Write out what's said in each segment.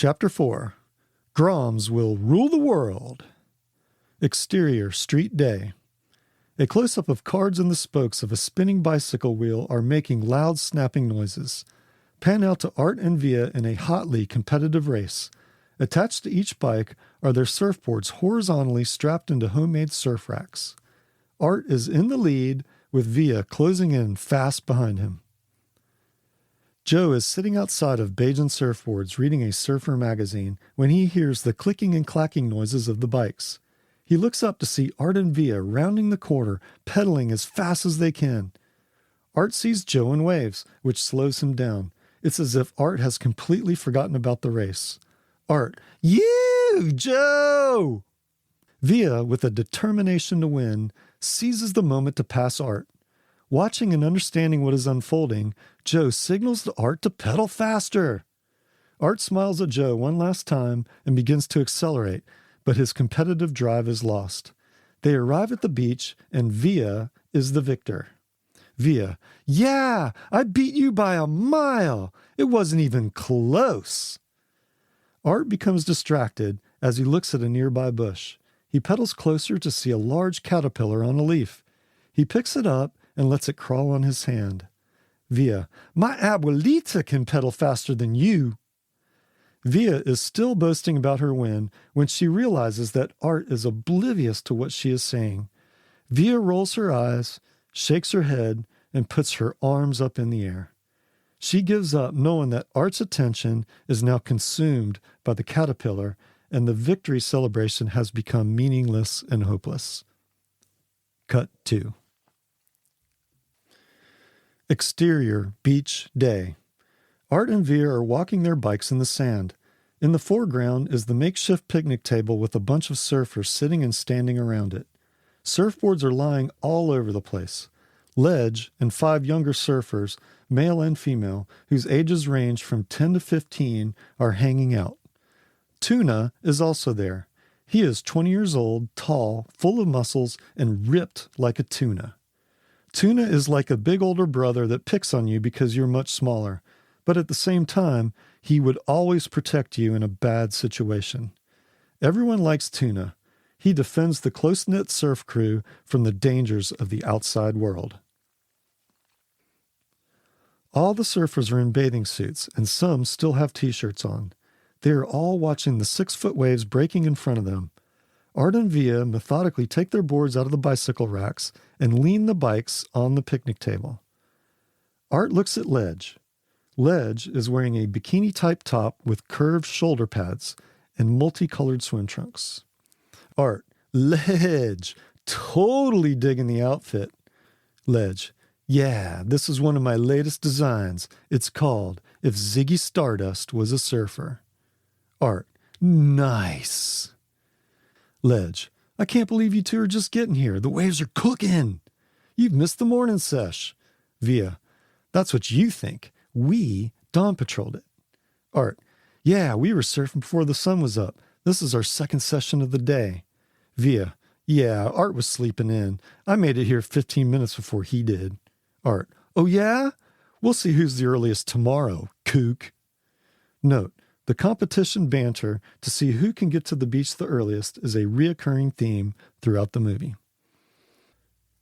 Chapter 4. Groms will rule the world. Exterior street day. A close-up of cards and the spokes of a spinning bicycle wheel are making loud snapping noises. Pan out to Art and Via in a hotly competitive race. Attached to each bike are their surfboards horizontally strapped into homemade surf racks. Art is in the lead, with Via closing in fast behind him. Joe is sitting outside of Bajan Surfboards reading a surfer magazine when he hears the clicking and clacking noises of the bikes. He looks up to see Art and Via rounding the corner, pedaling as fast as they can. Art sees Joe and waves, which slows him down. It's as if Art has completely forgotten about the race. Art, "You, Joe!" Via, with a determination to win, seizes the moment to pass Art. Watching and understanding what is unfolding, Joe signals to Art to pedal faster. Art smiles at Joe one last time and begins to accelerate, but his competitive drive is lost. They arrive at the beach, and Via is the victor. Via, "Yeah, I beat you by a mile. It wasn't even close." Art becomes distracted as he looks at a nearby bush. He pedals closer to see a large caterpillar on a leaf. He picks it up and lets it crawl on his hand. Via, "My abuelita can pedal faster than you." Via is still boasting about her win when she realizes that Art is oblivious to what she is saying. Via rolls her eyes, shakes her head, and puts her arms up in the air. She gives up, knowing that Art's attention is now consumed by the caterpillar, and the victory celebration has become meaningless and hopeless. Cut 2. Exterior beach day. Art and Via are walking their bikes in the sand. In the foreground is the makeshift picnic table with a bunch of surfers sitting and standing around it. Surfboards are lying all over the place. Ledge and 5 younger surfers, male and female, whose ages range from 10 to 15, are hanging out. Tuna is also there. He is 20 years old, tall, full of muscles, and ripped like a tuna. Tuna is like a big older brother that picks on you because you're much smaller, but at the same time, he would always protect you in a bad situation. Everyone likes Tuna. He defends the close-knit surf crew from the dangers of the outside world. All the surfers are in bathing suits, and some still have t-shirts on. They are all watching the 6-foot waves breaking in front of them. Art and Via methodically take their boards out of the bicycle racks and lean the bikes on the picnic table. Art looks at Ledge. Ledge is wearing a bikini-type top with curved shoulder pads and multicolored swim trunks. Art, "Ledge, totally digging the outfit." Ledge, "Yeah, this is one of my latest designs. It's called If Ziggy Stardust Was a Surfer." Art, "Nice." Ledge, "I can't believe you two are just getting here. The waves are cooking. You've missed the morning sesh." Via, "That's what you think. We dawn patrolled it." Art, "Yeah, we were surfing before the sun was up. This is our second session of the day." Via, "Yeah, Art was sleeping in. I made it here 15 minutes before he did." Art, "Oh yeah? We'll see who's the earliest tomorrow, kook." Note, the competition banter to see who can get to the beach the earliest is a reoccurring theme throughout the movie.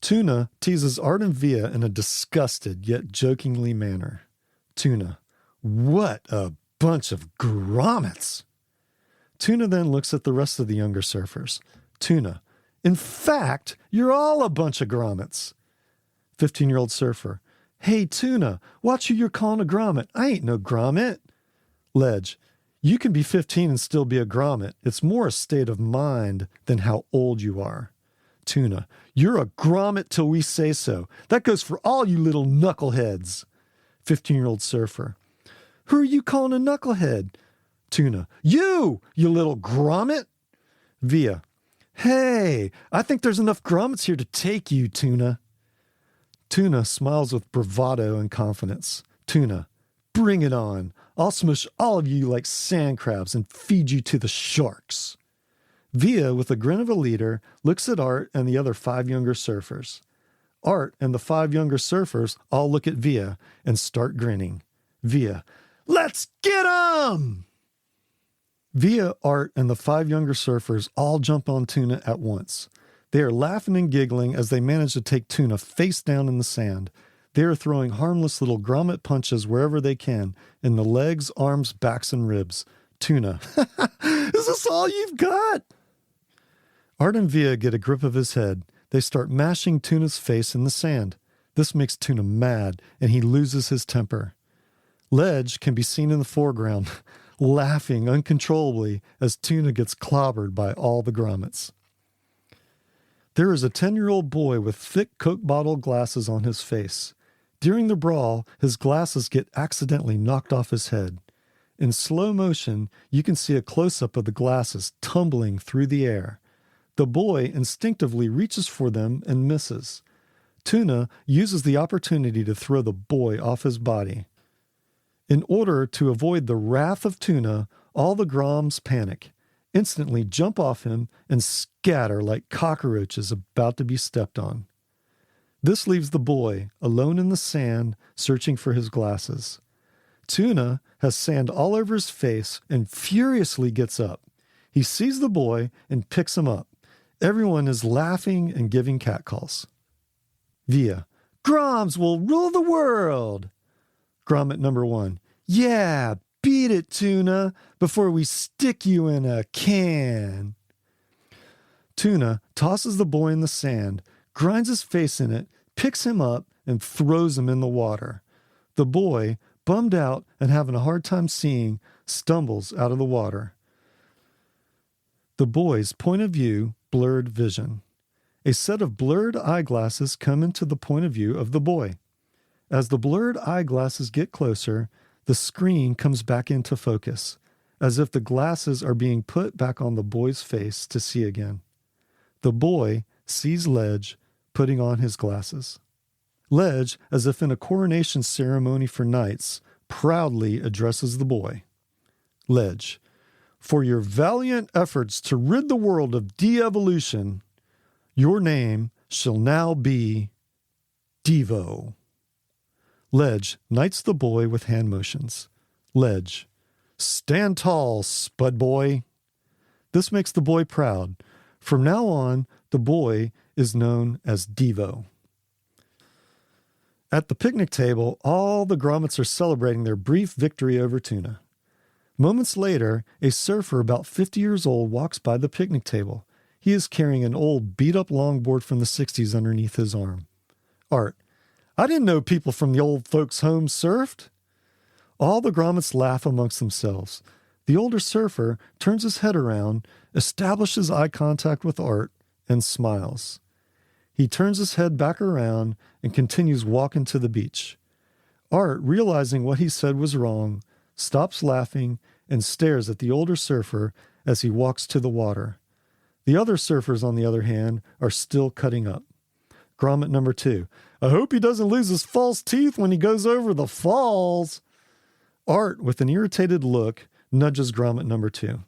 Tuna teases Art and Via in a disgusted yet jokingly manner. Tuna, "What a bunch of grommets." Tuna then looks at the rest of the younger surfers. Tuna, "In fact, you're all a bunch of grommets." 15-year-old surfer, "Hey, Tuna, watch who you're calling a grommet. I ain't no grommet." Ledge, "You can be 15 and still be a grommet. It's more a state of mind than how old you are." Tuna, "You're a grommet till we say so. That goes for all you little knuckleheads." 15-year-old surfer, "Who are you calling a knucklehead?" Tuna, you little grommet." Via, "Hey, I think there's enough grommets here to take you, Tuna." Tuna smiles with bravado and confidence. Tuna, "Bring it on. I'll smush all of you like sand crabs and feed you to the sharks." Via, with a grin of a leader, looks at Art and the other 5 younger surfers. Art and the 5 younger surfers all look at Via and start grinning. Via, "Let's get 'em!" Via, Art, and the 5 younger surfers all jump on Tuna at once. They are laughing and giggling as they manage to take Tuna face down in the sand. They are throwing harmless little grommet punches wherever they can, in the legs, arms, backs, and ribs. Tuna, is this all you've got? Art and Via get a grip of his head. They start mashing Tuna's face in the sand. This makes Tuna mad, and he loses his temper. Ledge can be seen in the foreground, laughing uncontrollably as Tuna gets clobbered by all the grommets. There is a 10-year-old boy with thick Coke bottle glasses on his face. During the brawl, his glasses get accidentally knocked off his head. In slow motion, you can see a close-up of the glasses tumbling through the air. The boy instinctively reaches for them and misses. Tuna uses the opportunity to throw the boy off his body. In order to avoid the wrath of Tuna, all the Groms panic, instantly jump off him, and scatter like cockroaches about to be stepped on. This leaves the boy alone in the sand, searching for his glasses. Tuna has sand all over his face and furiously gets up. He sees the boy and picks him up. Everyone is laughing and giving catcalls. Via, Groms will rule the world. Grommet number 1, yeah, beat it, Tuna, before we stick you in a can. Tuna tosses the boy in the sand, grinds his face in it, picks him up, and throws him in the water. The boy, bummed out and having a hard time seeing, stumbles out of the water. The boy's point of view, blurred vision. A set of blurred eyeglasses come into the point of view of the boy. As the blurred eyeglasses get closer, the screen comes back into focus, as if the glasses are being put back on the boy's face to see again. The boy sees Ledge putting on his glasses. Ledge, as if in a coronation ceremony for knights, proudly addresses the boy. Ledge, for your valiant efforts to rid the world of de-evolution, your name shall now be Devo. Ledge knights the boy with hand motions. Ledge, stand tall, spud boy. This makes the boy proud. From now on, the boy is known as Devo. At the picnic table, all the grommets are celebrating their brief victory over Tuna. Moments later, a surfer about 50 years old walks by the picnic table. He is carrying an old beat-up longboard from the 60s underneath his arm. Art, I didn't know people from the old folks' home surfed. All the grommets laugh amongst themselves. The older surfer turns his head around, establishes eye contact with Art, and smiles. He turns his head back around and continues walking to the beach. Art, realizing what he said was wrong, stops laughing and stares at the older surfer as he walks to the water. The other surfers, on the other hand, are still cutting up. Grommet number 2. I hope he doesn't lose his false teeth when he goes over the falls. Art, with an irritated look, nudges Grommet number 2.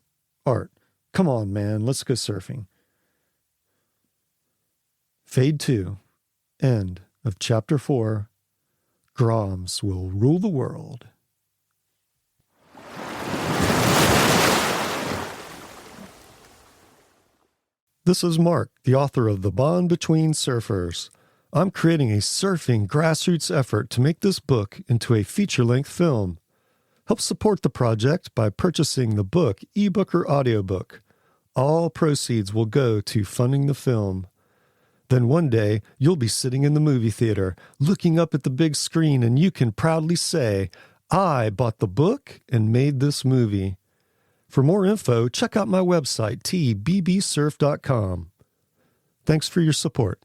Art, come on, man, let's go surfing. Fade 2. End of Chapter 4. Groms will rule the world. This is Mark, the author of The Bond Between Surfers. I'm creating a surfing grassroots effort to make this book into a feature-length film. Help support the project by purchasing the book, ebook, or audiobook. All proceeds will go to funding the film. Then one day, you'll be sitting in the movie theater, looking up at the big screen, and you can proudly say, I bought the book and made this movie. For more info, check out my website, tbbsurf.com. Thanks for your support.